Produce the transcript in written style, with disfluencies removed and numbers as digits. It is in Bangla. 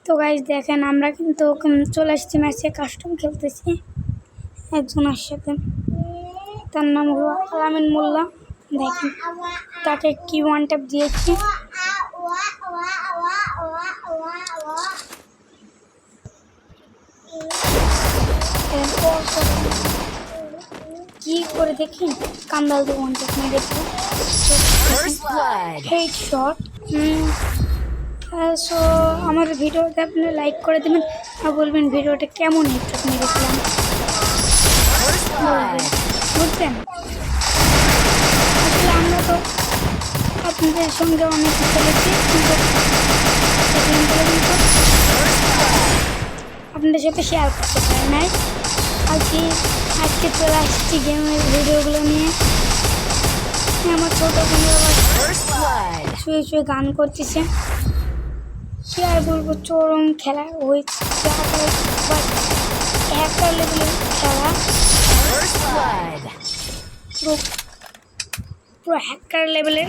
তো গাইস দেখেন আমরা কিন্তু চলে আসছি ম্যাচে কাস্টম খেলতেছি একজনের সাথে। তার নাম হলো আলামিন মোল্লা। দেখেন তাকে কি ওয়ান ট্যাপ দিয়েছি। কি করে দেখি কান্দাল দিয়ে ওয়ান ট্যাপ নিয়ে দেখবো হেড শট। সো আমার ভিডিওতে আপনি লাইক করে দেবেন আর বলবেন ভিডিওটা কেমন হেডশট মেরেছিলাম বুঝছেন। আসলে আমরা তো আপনাদের সঙ্গে অনেক খেলেছি কিন্তু আপনাদের সাথে শেয়ার করতে পারি নাই। আজকে চলে আসছি গেমের ভিডিওগুলো নিয়ে। আমার ছোটো বোনেরা শুয়ে শুয়ে গান করতেছে। কি আর বলবো, চরম খেলা হয়েছে, একটা লেভেলের খেলা, পুরো হ্যাকার লেভেলের